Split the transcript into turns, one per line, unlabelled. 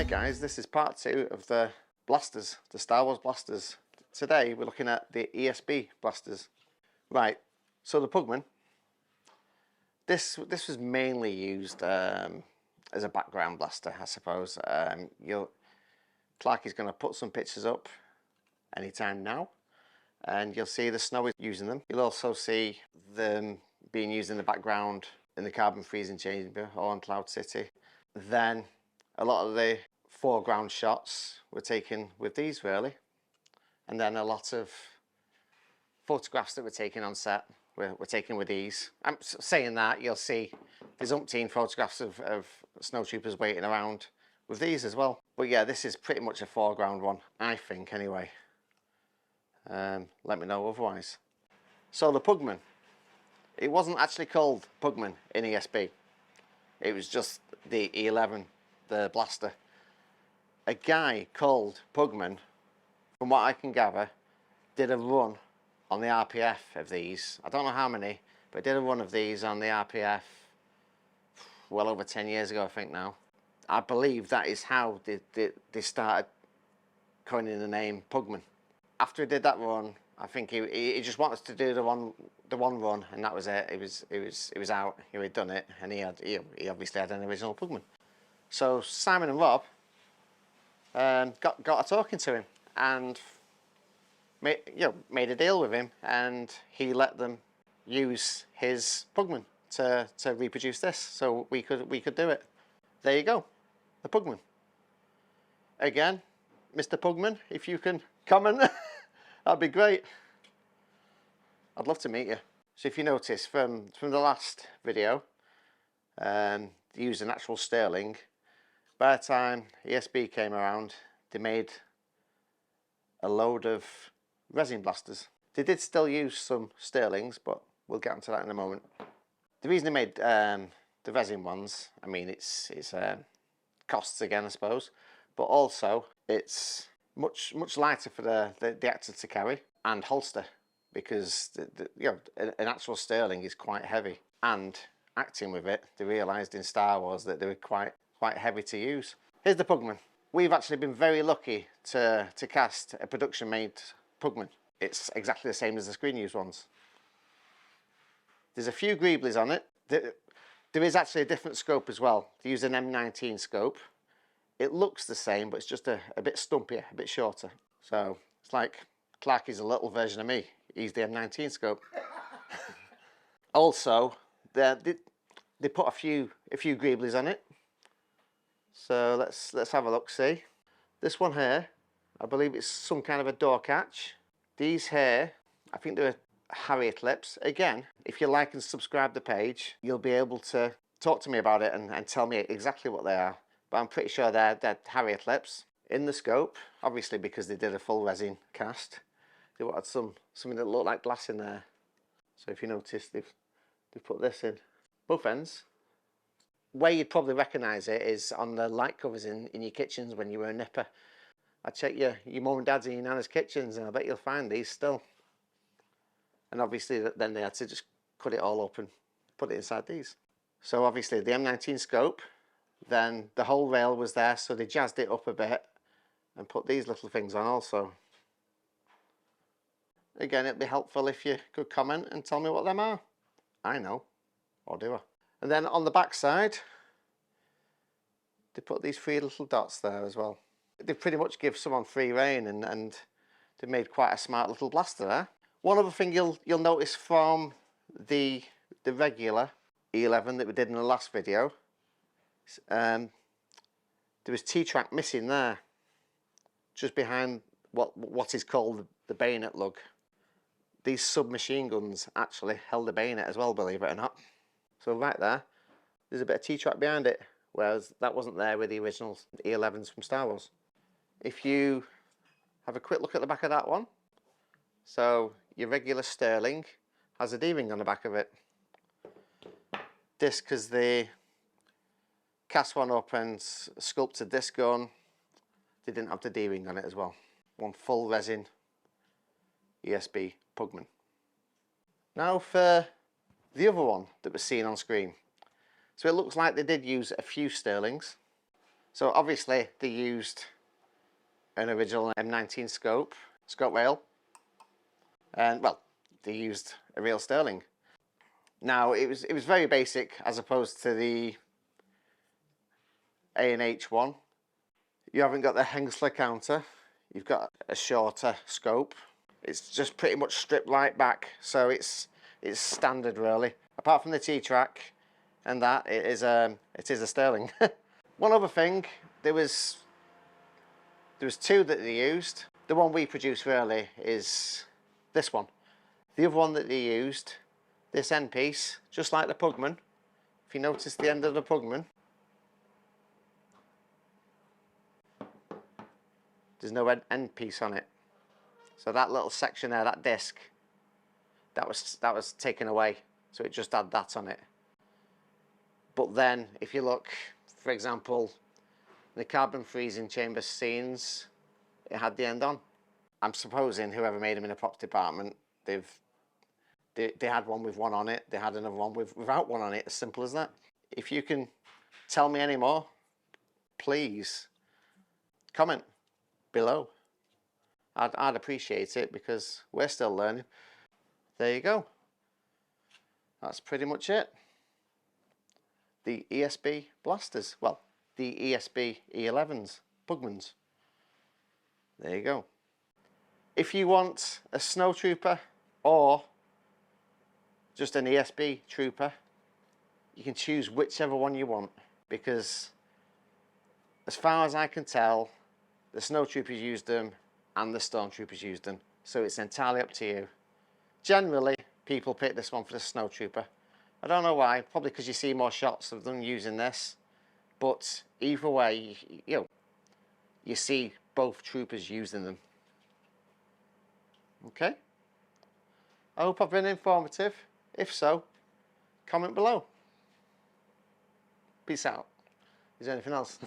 Hi guys, this is part 2 of the blasters, the Star Wars blasters. Today we're looking at the ESB blasters. Right, so the Pugman, this was mainly used as a background blaster, I suppose. Clark is going to put some pictures up anytime now, and you'll see the Snow is using them. You'll also see them being used in the background in the carbon freezing chamber or on Cloud City. Then a lot of the foreground shots were taken with these really, and then a lot of photographs that were taken on set were taken with these. I'm saying that, you'll see there's umpteen photographs of snowtroopers waiting around with these as well. But yeah, this is pretty much a foreground one, I think anyway. Let me know otherwise. So the Pugman, it wasn't actually called Pugman in ESB. It was just the E11, the blaster. A guy called Pugman, from what I can gather, did a run on the RPF of these. I don't know how many, but did a run of these on the RPF well over 10 years ago, I think now. I believe that is how they started coining the name Pugman. After he did that run, I think he just wanted to do the one run, and that was it. It was out. He had done it, and he obviously had an original Pugman. So Simon and Rob got a talking to him and made a deal with him, and he let them use his Pugman to reproduce this, so we could do it. There you go, the Pugman. Again, Mr. Pugman, if you can comment, that'd be great. I'd love to meet you. So if you notice from the last video, they used an actual Sterling. By the time ESB came around, they made a load of resin blasters. They did still use some Sterlings, but we'll get onto that in a moment. The reason they made the resin ones, I mean, it's costs again, I suppose, but also it's much lighter for the actor to carry and holster, because an actual Sterling is quite heavy, and acting with it, they realised in Star Wars that they were quite heavy to use. Here's the Pugman. We've actually been very lucky to cast a production made Pugman. It's exactly the same as the screen used ones. There's a few greeblies on it. There is actually a different scope as well. They use an M19 scope. It looks the same, but it's just a bit stumpier, a bit shorter. So it's like Clark is a little version of me. He's the M19 scope. Also, they put a few greeblies on it. So let's have a look. See, this one here, I believe it's some kind of a door catch. These here, I think they're Harriet lips. Again, if you like and subscribe the page, you'll be able to talk to me about it and tell me exactly what they are. But I'm pretty sure they're Harriet lips. In the scope, obviously because they did a full resin cast, they wanted something that looked like glass in there. So if you notice, they've put this in both ends. Where you'd probably recognise it is on the light covers in your kitchens when you were a nipper. I check your mum and dad's and your nana's kitchens, and I bet you'll find these still. And obviously then they had to just cut it all up and put it inside these. So obviously the M19 scope, then the whole rail was there, so they jazzed it up a bit and put these little things on also. Again, it'd be helpful if you could comment and tell me what them are. I know, or do I? And then on the back side, they put these 3 little dots there as well. They pretty much give someone free rein, and they made quite a smart little blaster there. One other thing you'll notice from the regular E11 that we did in the last video, there was T-track missing there, just behind what is called the bayonet lug. These submachine guns actually held the bayonet as well, believe it or not. So right there's a bit of T-track behind it, whereas that wasn't there with the original E11s from Star Wars. If you have a quick look at the back of that one, so your regular Sterling has a D-ring on the back of it. This, because they cast one up and sculpted this gun, they didn't have the D-ring on it as well. One full resin ESB Pugman. Now for the other one that was seen on screen. So it looks like they did use a few Sterlings. So obviously they used an original M19 scope rail, and well, they used a real Sterling. Now it was very basic as opposed to the A&H one. You haven't got the Hengsler counter, you've got a shorter scope. It's just pretty much stripped right back, so it's standard really. Apart from the T-track and that, it is a Sterling. One other thing, there was two that they used. The one we produce really is this one. The other one that they used, this end piece, just like the Pugman. If you notice the end of the Pugman, there's no end piece on it. So that little section there, that disc, that was taken away. So it just had that on it. But then, if you look, for example, the carbon freezing chamber scenes, it had the end on. I'm supposing whoever made them in the props department, they had one with one on it, they had another one without one on it, as simple as that. If you can tell me any more, please comment below. I'd appreciate it, because we're still learning. There you go. That's pretty much it. The ESB blasters, well, the ESB E11s, Pugmans. There you go. If you want a Snowtrooper or just an ESB trooper, you can choose whichever one you want, because as far as I can tell, the Snowtroopers used them and the Stormtroopers used them, so it's entirely up to you. Generally, people pick this one for the Snowtrooper. I don't know why, probably because you see more shots of them using this, but either way, you see both troopers using them. Okay? I hope I've been informative. If so, comment below. Peace out. Is there anything else?